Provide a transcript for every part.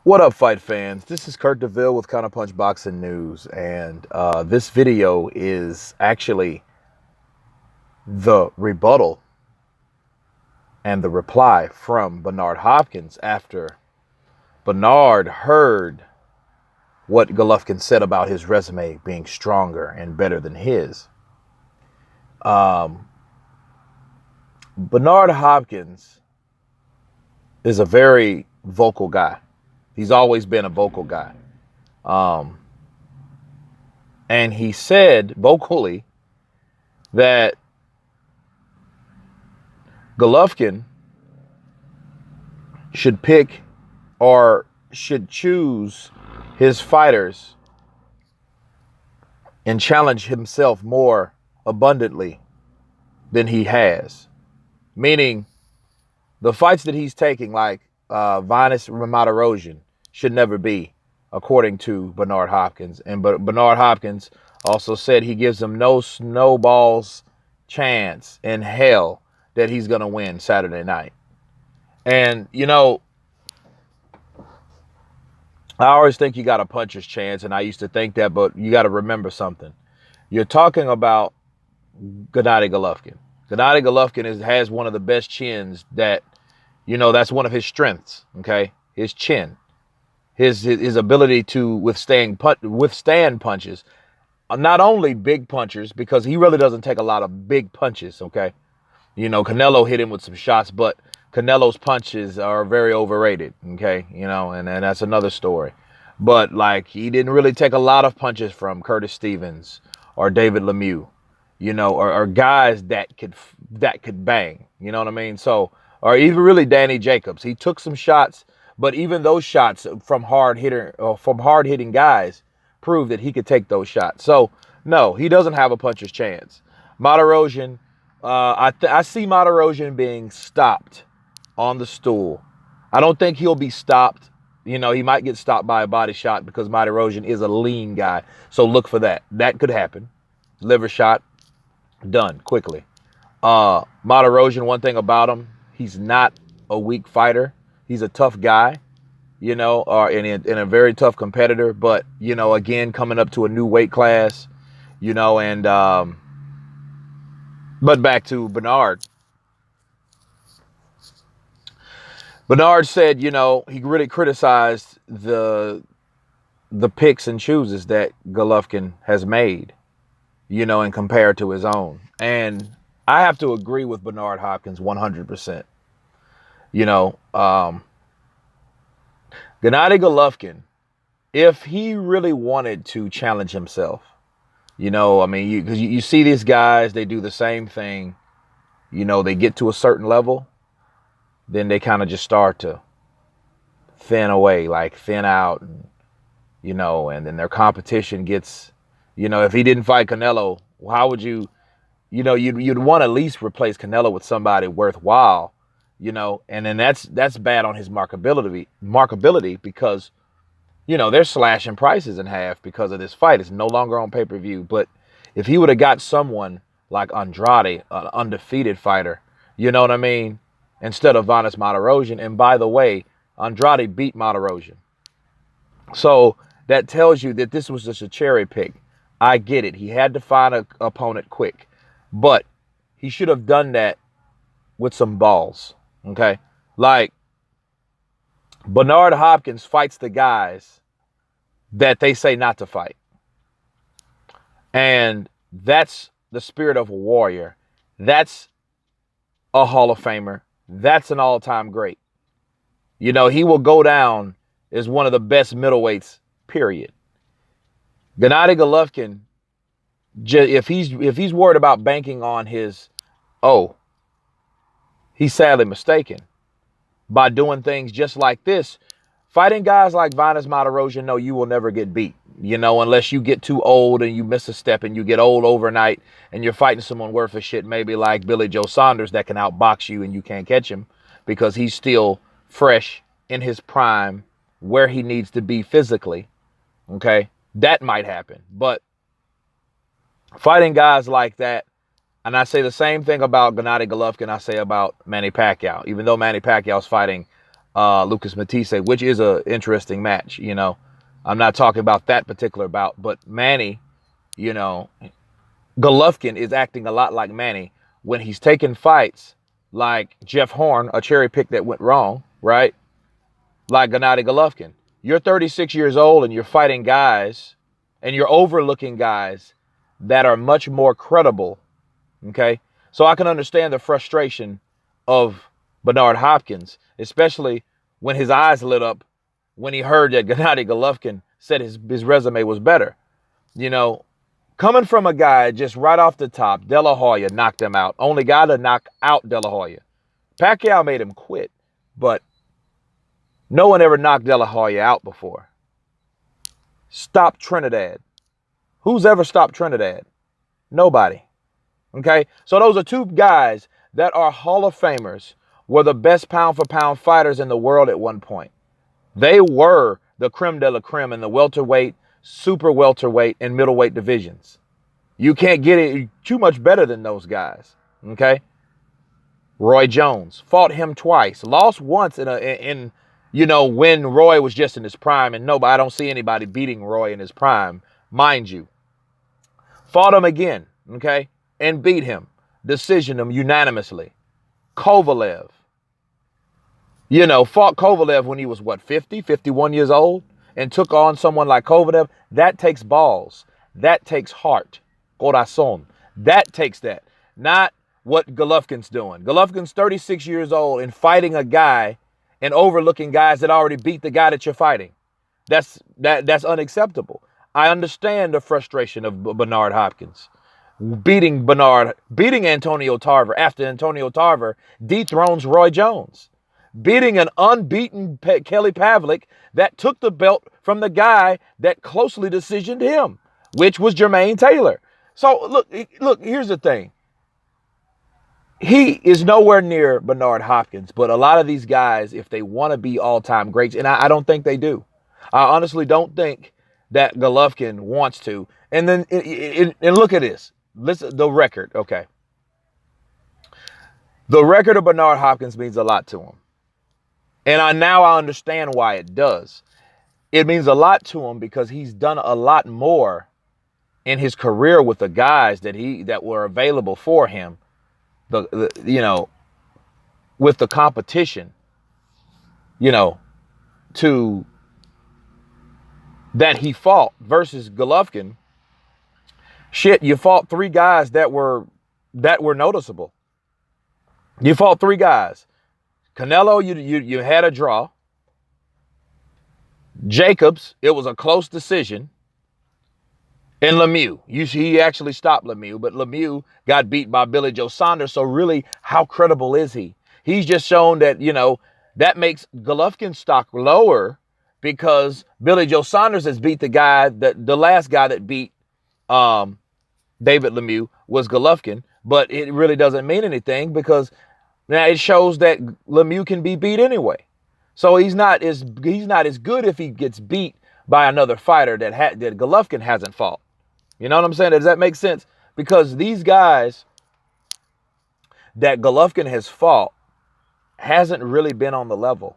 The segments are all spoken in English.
What up, fight fans? This is Kurt DeVille with Counterpunch Boxing News, and this video is actually the rebuttal and the reply from Bernard Hopkins after Bernard heard what Golovkin said about his resume being stronger and better than his. Bernard Hopkins is a very vocal guy. He's always been a vocal guy. And he said vocally that Golovkin should pick or should choose his fighters and challenge himself more abundantly than he has. Meaning the fights that he's taking, like Vinus Ramadorosian, should never be, according to Bernard Hopkins. And Bernard Hopkins also said he gives him no snowball's chance in hell that he's going to win Saturday night. And, you know, I always think you got a puncher's chance, and I used to think that, but you got to remember something. You're talking about Gennady Golovkin. Gennady Golovkin has one of the best chins that, you know, that's one of his strengths, okay? His chin. His ability to withstand punches. Not only big punchers, because he really doesn't take a lot of big punches, okay? You know, Canelo hit him with some shots, but Canelo's punches are very overrated, okay? You know, and that's another story. But, like, he didn't really take a lot of punches from Curtis Stevens or David Lemieux, you know, or guys that could bang, you know what I mean? So, or even really Danny Jacobs. He took some shots, but even those shots from hard-hitting guys proved that he could take those shots. So, no, he doesn't have a puncher's chance. Martirosyan, I see Martirosyan being stopped on the stool. I don't think he'll be stopped. You know, he might get stopped by a body shot because Martirosyan is a lean guy. So look for that. That could happen. Liver shot, done quickly. Martirosyan, one thing about him, he's not a weak fighter. He's a tough guy, you know, and a very tough competitor. But, you know, again, coming up to a new weight class, you know, and but back to Bernard. Bernard said, you know, he really criticized the picks and chooses that Golovkin has made, you know, and compared to his own. And I have to agree with Bernard Hopkins 100%. You know, Gennady Golovkin, if he really wanted to challenge himself, you know, I mean, because you see these guys, they do the same thing. You know, they get to a certain level, then they kind of just start to thin away, like thin out, and, you know, and then their competition gets, you know, if he didn't fight Canelo, how would you, you know, you'd want to at least replace Canelo with somebody worthwhile, you know, and then that's bad on his markability because, you know, they're slashing prices in half because of this fight. It's no longer on pay-per-view. But if he would have got someone like Andrade, an undefeated fighter, you know what I mean, instead of Vinus Martirosyan. And by the way, Andrade beat Martirosyan. So that tells you that this was just a cherry pick. I get it. He had to find an opponent quick. But he should have done that with some balls, okay? Like, Bernard Hopkins fights the guys that they say not to fight. And that's the spirit of a warrior. That's a Hall of Famer. That's an all-time great. You know, he will go down as one of the best middleweights, period. Gennady Golovkin, if he's worried about banking on his, he's sadly mistaken. By doing things just like this, fighting guys like Vinus Martirosyan, no, you will never get beat. You know, unless you get too old and you miss a step and you get old overnight and you're fighting someone worth a shit, maybe like Billy Joe Saunders that can outbox you and you can't catch him because he's still fresh in his prime where he needs to be physically. Okay, that might happen. But fighting guys like that, and I say the same thing about Gennady Golovkin I say about Manny Pacquiao, even though Manny Pacquiao's fighting Lucas Matisse, which is a interesting match. You know, I'm not talking about that particular bout, but Manny, you know, Golovkin is acting a lot like Manny when he's taking fights like Jeff Horn, a cherry pick that went wrong, right? Like Gennady Golovkin. You're 36 years old and you're fighting guys and you're overlooking guys that are much more credible, okay? So I can understand the frustration of Bernard Hopkins, especially when his eyes lit up when he heard that Gennady Golovkin said his resume was better. You know, coming from a guy just right off the top, De La Hoya knocked him out. Only guy to knock out De La Hoya. Pacquiao made him quit, but no one ever knocked De La Hoya out before. Stop Trinidad. Who's ever stopped Trinidad? Nobody. Okay? So those are two guys that are Hall of Famers, were the best pound-for-pound fighters in the world at one point. They were the creme de la creme in the welterweight, super welterweight, and middleweight divisions. You can't get it too much better than those guys. Okay? Roy Jones fought him twice, lost once in when Roy was just in his prime, and I don't see anybody beating Roy in his prime, mind you. Fought him again, okay, and beat him, decisioned him unanimously. Kovalev, fought Kovalev when he was 50, 51 years old, and took on someone like Kovalev. That takes balls. That takes heart. Corazon. That takes that. Not what Golovkin's doing. Golovkin's 36 years old and fighting a guy and overlooking guys that already beat the guy that you're fighting. That's unacceptable. I understand the frustration of Bernard Hopkins. Beating Antonio Tarver after Antonio Tarver dethrones Roy Jones. Beating an unbeaten Kelly Pavlik that took the belt from the guy that closely decisioned him, which was Jermaine Taylor. So look, here's the thing. He is nowhere near Bernard Hopkins, but a lot of these guys, if they want to be all-time greats, and I don't think they do. I honestly don't think that Golovkin wants to. And then and look at this. Listen, the record, okay. The record of Bernard Hopkins means a lot to him. And I understand why it does. It means a lot to him because he's done a lot more in his career with the guys that were available for him. With the competition, that he fought versus Golovkin. Shit, you fought three guys that were noticeable. You fought three guys. Canelo, you had a draw. Jacobs, it was a close decision. And Lemieux, he actually stopped Lemieux, but Lemieux got beat by Billy Joe Saunders. So really, how credible is he? He's just shown that, that makes Golovkin's stock lower because Billy Joe Saunders has beat the last guy that beat David Lemieux was Golovkin. But it really doesn't mean anything because now it shows that Lemieux can be beat anyway. So he's not as good if he gets beat by another fighter that Golovkin hasn't fought. You know what I'm saying? Does that make sense? Because these guys that Golovkin has fought hasn't really been on the level.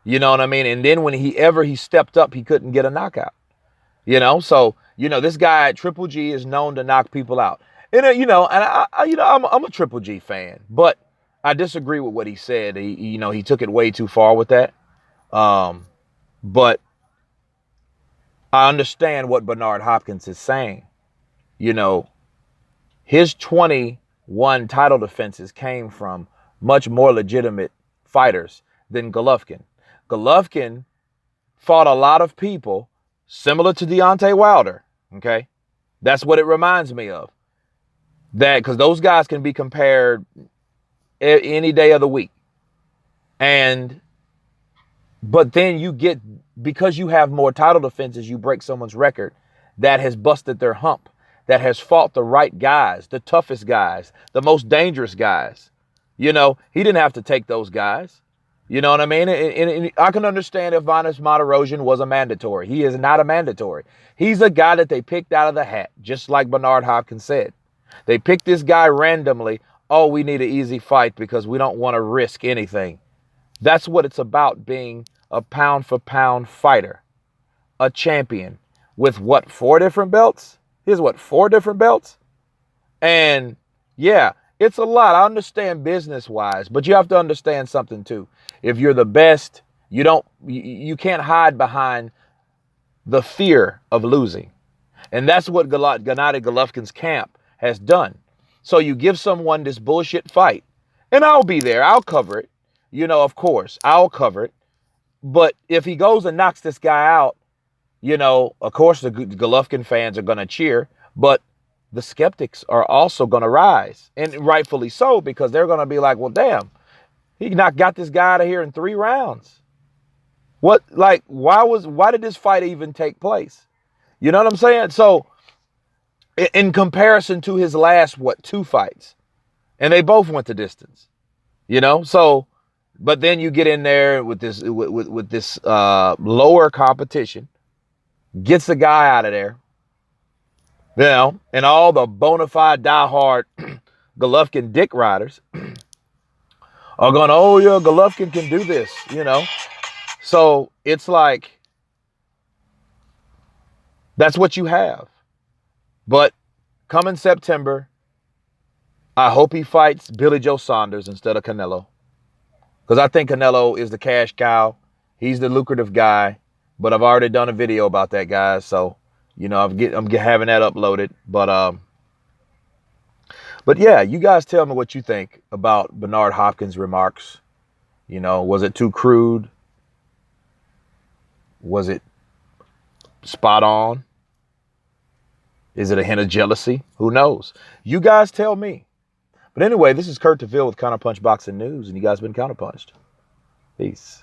You know what I mean? And then when he stepped up, he couldn't get a knockout. So this guy Triple G is known to knock people out. And I'm a Triple G fan, but I disagree with what he said. He took it way too far with that. But I understand what Bernard Hopkins is saying. His 21 title defenses came from much more legitimate fighters than Golovkin. Golovkin fought a lot of people similar to Deontay Wilder. Okay. That's what it reminds me of. That because those guys can be compared any day of the week. But then because you have more title defenses, you break someone's record that has busted their hump, that has fought the right guys, the toughest guys, the most dangerous guys. He didn't have to take those guys. You know what I mean? And I can understand if Vanes Martirosyan was a mandatory. He is not a mandatory. He's a guy that they picked out of the hat, just like Bernard Hopkins said. They picked this guy randomly. Oh, we need an easy fight because we don't want to risk anything. That's what it's about, being a pound for pound fighter, a champion with what, 4 different belts? Here's what, 4 different belts? And yeah, it's a lot. I understand business wise, but you have to understand something too. If you're the best, you can't hide behind the fear of losing. And that's what Gennady Golovkin's camp has done. So you give someone this bullshit fight, and I'll be there. I'll cover it. Of course, I'll cover it. But if he goes and knocks this guy out, of course, the Golovkin fans are going to cheer, but the skeptics are also going to rise, and rightfully so, because they're going to be like, well, damn, he got this guy out of here in 3 rounds. Why did this fight even take place? You know what I'm saying? So in comparison to his last, 2 fights, and they both went the distance, so, but then you get in there with this, with this lower competition, gets the guy out of there, and all the bona fide diehard Golovkin dick riders are going, oh yeah, Golovkin can do this, So it's like, that's what you have. But coming September, I hope he fights Billy Joe Saunders instead of Canelo. Because I think Canelo is the cash cow. He's the lucrative guy. But I've already done a video about that, guys. So, I'm having that uploaded. But yeah, you guys tell me what you think about Bernard Hopkins' remarks. Was it too crude? Was it spot on? Is it a hint of jealousy? Who knows? You guys tell me. But anyway, this is Kurt DeVille with Counterpunch Boxing News, and you guys been counterpunched. Peace.